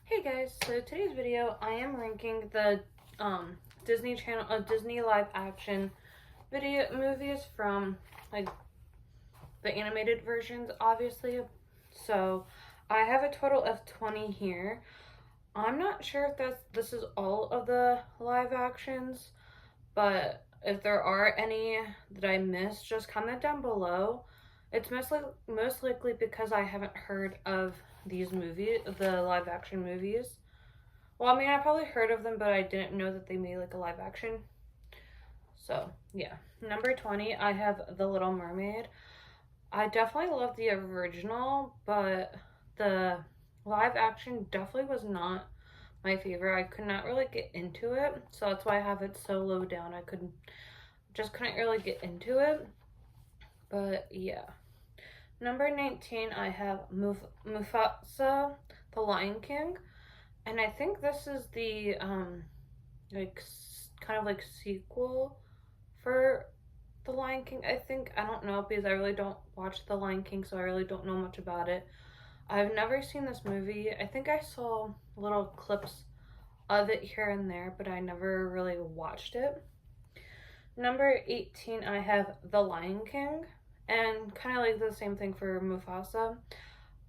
Hey guys, so today's video I am ranking the Disney Channel Disney live action video movies from like the animated versions obviously. So I have a total of 20 here. I'm not sure if this is all of the live actions, but if there are any that I missed, just comment down below. It's most likely because I haven't heard of these movies, the live action movies. Well, I mean, I probably heard of them, but I didn't know that they made like a live action. So, yeah. Number 20, I have The Little Mermaid. I definitely love the original, but the live action definitely was not my favorite. I could not really get into it, so that's why I have it so low down. I couldn't really get into it. But yeah. Number 19, I have Mufasa, The Lion King. And I think this is the like kind of like sequel for The Lion King. I don't know because I really don't watch The Lion King, so I really don't know much about it. I've never seen this movie. I think I saw little clips of it here and there, but I never really watched it. Number 18, I have The Lion King, and kind of like the same thing for Mufasa.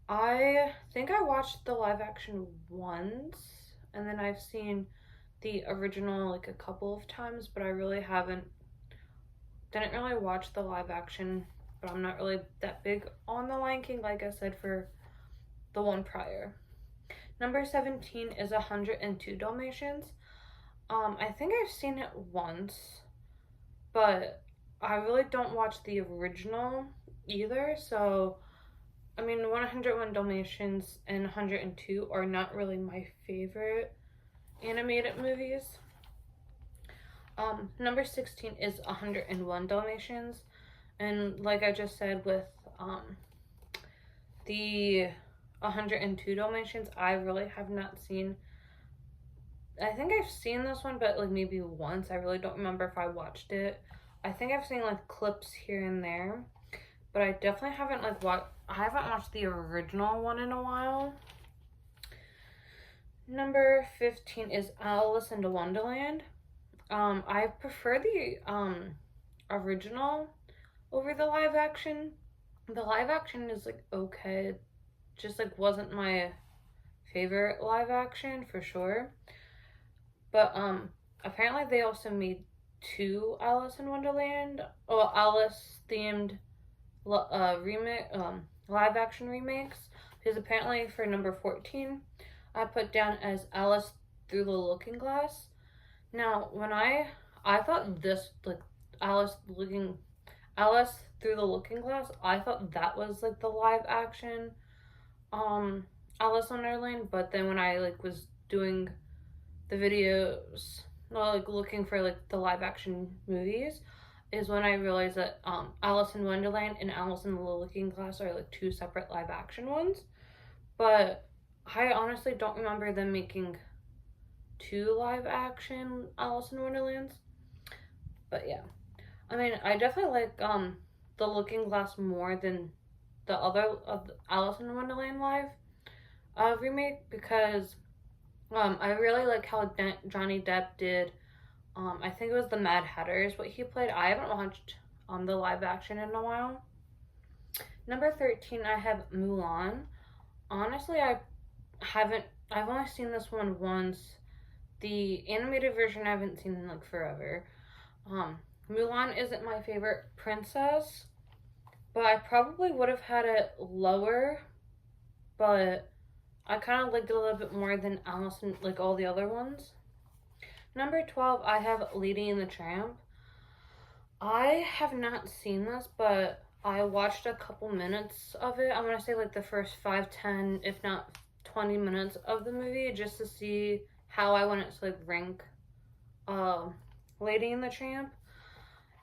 I think I watched the live action once, and then I've seen the original like a couple of times, but I really didn't really watch the live action, but I'm not really that big on The Lion King, like I said, for the one prior. Number 17 is 102 Dalmatians. I think I've seen it once, but I really don't watch the original either, so I mean, 101 Dalmatians and 102 are not really my favorite animated movies. Number 16 is 101 Dalmatians. And like I just said with the 102 Dalmatians, I really have not seen. I think I've seen this one, but like maybe once. I really don't remember if I watched it. I think I've seen like clips here and there, but I definitely haven't like watched. I haven't watched the original one in a while. Number 15 is Alice in Wonderland. I prefer the original over the live action. The live action is like okay, it just like wasn't my favorite live action for sure. But apparently they also made two Alice in Wonderland or Alice themed remake live action remakes, because apparently for number 14 I put down as Alice Through the Looking Glass. Now, when I thought this like looking Alice Through the Looking Glass, I thought that was like the live action Alice in Wonderland, but then when I like was doing the videos, well, like looking for like the live action movies, is when I realized that Alice in Wonderland and Alice in the Looking Glass are like two separate live action ones. But I honestly don't remember them making two live action Alice in Wonderlands. But yeah, I mean, I definitely like the Looking Glass more than the other of the Alice in Wonderland live remake, because I really like how Johnny Depp did. I think it was the Mad Hatter is what he played. I haven't watched the live action in a while. Number 13, I have Mulan. Honestly, I've only seen this one once. The animated version I haven't seen in like forever. Mulan isn't my favorite princess, but I probably would have had it lower, but I kind of liked it a little bit more than Alice and like all the other ones. Number 12, I have Lady and the Tramp. I have not seen this, but I watched a couple minutes of it. I'm gonna say like the first 5, 10, if not 20 minutes of the movie, just to see how I want it to like rank Lady and the Tramp.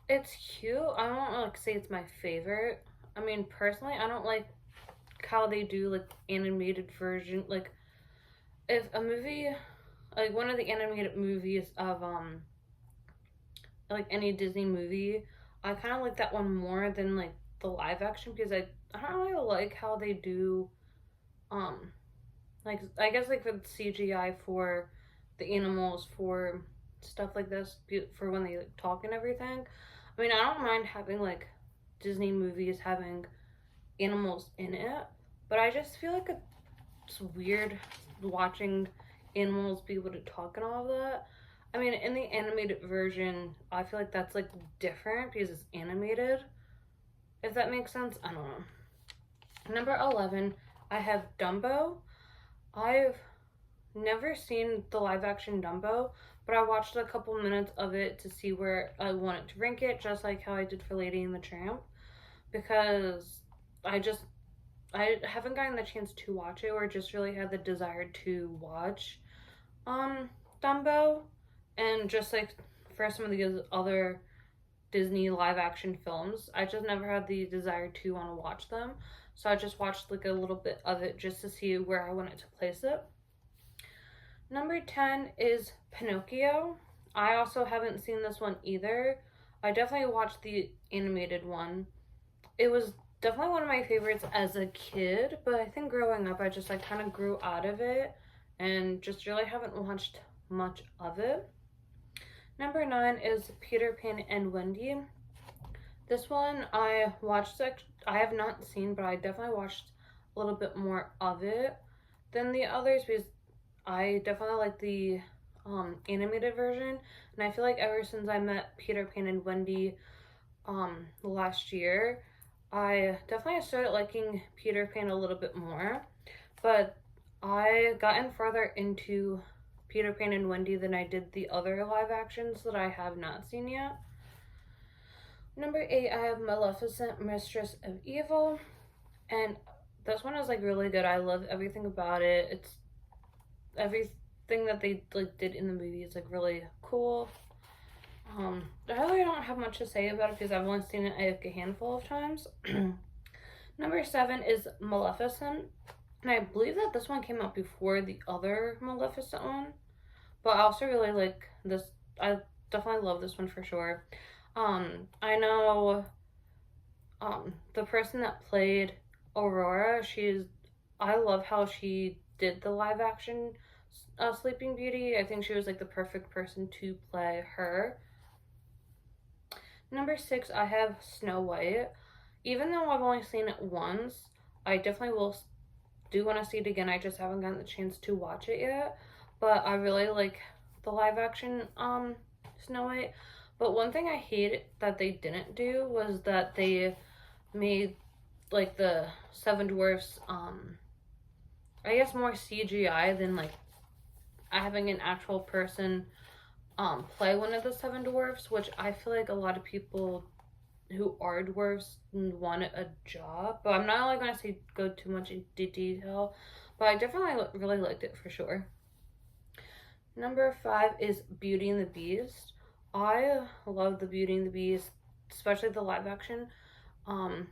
It's cute. I don't like say it's my favorite. I mean, personally, I don't like how they do like animated version. Like if a movie, like one of the animated movies of like any Disney movie, I kind of like that one more than like the live action, because I don't really like how they do um like, I guess, like, for the CGI for the animals, for stuff like this, for when they like, talk and everything. I mean, I don't mind having like Disney movies having animals in it, but I just feel like it's weird watching animals be able to talk and all of that. I mean, in the animated version, I feel like that's like different because it's animated. If that makes sense, I don't know. Number 11, I have Dumbo. I've never seen the live action Dumbo, but I watched a couple minutes of it to see where I wanted to rank it, just like how I did for Lady and the Tramp, because I haven't gotten the chance to watch it or just really had the desire to watch Dumbo, and just like for some of the other Disney live action films, I just never had the desire to want to watch them. So I just watched like a little bit of it just to see where I wanted to place it. Number 10 is Pinocchio. I also haven't seen this one either. I definitely watched the animated one. It was definitely one of my favorites as a kid, but I think growing up I just like kind of grew out of it and just really haven't watched much of it. Number 9 is Peter Pan and Wendy. This one I watched, I have not seen, but I definitely watched a little bit more of it than the others because I definitely like the animated version, and I feel like ever since I met Peter Pan and Wendy last year, I definitely started liking Peter Pan a little bit more, but I gotten further into Peter Pan and Wendy than I did the other live actions that I have not seen yet. Number 8, I have Maleficent, Mistress of Evil, and this one is like really good. I love everything about it. It's everything that they like did in the movie is like really cool. I really don't have much to say about it because I've only seen it like a handful of times. Number 7 is Maleficent, and I believe that this one came out before the other Maleficent one, but I also really like this. I definitely love this one for sure. I know the person that played Aurora, I love how she did the live action Sleeping Beauty. I think she was like the perfect person to play her. Number 6, I have Snow White. Even though I've only seen it once, I definitely do want to see it again. I just haven't gotten the chance to watch it yet. But I really like the live action Snow White. But one thing I hate that they didn't do was that they made like the Seven Dwarfs I guess more CGI than like having an actual person play one of the Seven Dwarfs, which I feel like a lot of people who are dwarfs want a job. But I'm not really going to go too much into detail, but I definitely really liked it for sure. Number 5 is Beauty and the Beast. I love the Beauty and the Beast, especially the live action. Emma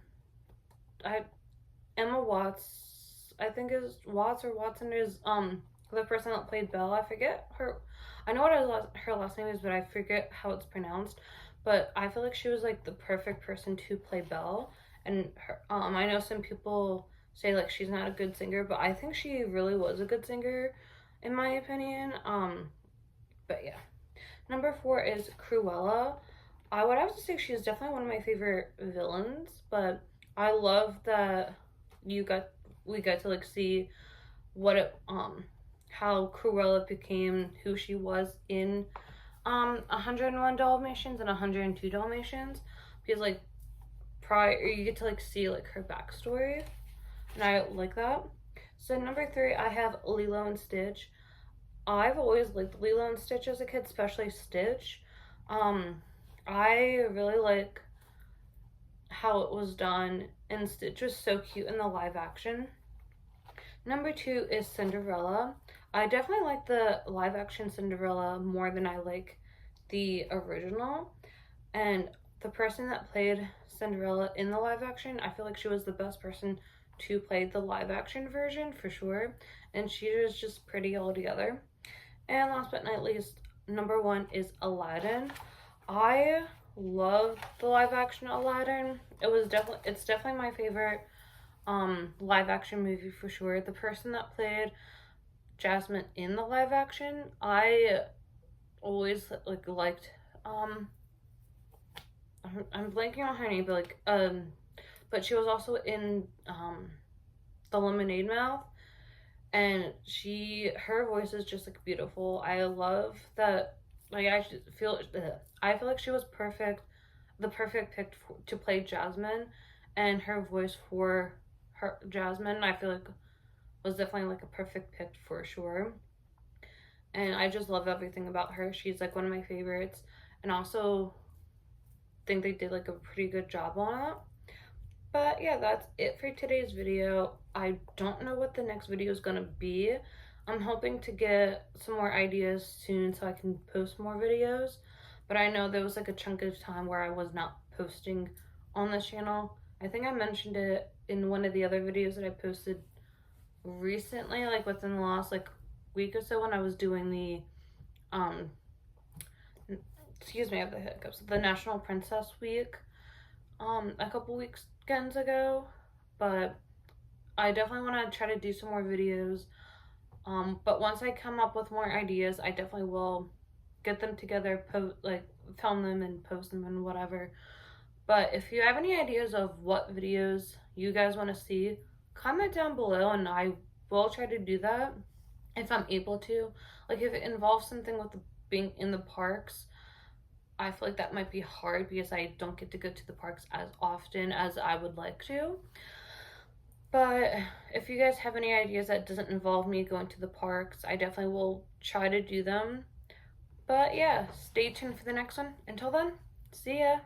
Watts, I think is Watts or Watson is the person that played Belle. I forget her. I know what her last name is, but I forget how it's pronounced. But I feel like she was like the perfect person to play Belle. And her, I know some people say like she's not a good singer, but I think she really was a good singer, in my opinion. But yeah. Number 4 is Cruella. I would have to say she's definitely one of my favorite villains, but I love that we got to like see what it how Cruella became who she was in 101 Dalmatians and 102 Dalmatians, because like prior you get to like see like her backstory, and I like that. So number 3, I have Lilo and Stitch. I've always liked Lilo and Stitch as a kid, especially Stitch. I really like how it was done, and Stitch was so cute in the live action. Number 2 is Cinderella. I definitely like the live action Cinderella more than I like the original. And the person that played Cinderella in the live action, I feel like she was the best person to play the live action version for sure. And she was just pretty altogether. And last but not least, number 1 is Aladdin. I love the live action Aladdin. It's definitely my favorite live action movie for sure. The person that played Jasmine in the live action. I always liked I'm blanking on her name, but she was also in the Lemonade Mouth, and her voice is just like beautiful. I love that. Like I feel like she was the perfect pick to play Jasmine, and her voice for her Jasmine, I feel like was definitely like a perfect pick for sure. And I just love everything about her. She's like one of my favorites, and also think they did like a pretty good job on it. But yeah, that's it for today's video. I don't know what the next video is gonna be. I'm hoping to get some more ideas soon so I can post more videos. But I know there was like a chunk of time where I was not posting on this channel. I think I mentioned it in one of the other videos that I posted recently, like within the last like week or so, when I was doing the excuse me, I have the hiccups, the National Princess Week a couple weekends ago. But I definitely want to try to do some more videos. But once I come up with more ideas, I definitely will get them together, film them and post them and whatever. But if you have any ideas of what videos you guys want to see, comment down below and I will try to do that if I'm able to. Like if it involves something with being in the parks, I feel like that might be hard because I don't get to go to the parks as often as I would like to. But if you guys have any ideas that doesn't involve me going to the parks, I definitely will try to do them. But yeah, stay tuned for the next one. Until then, see ya!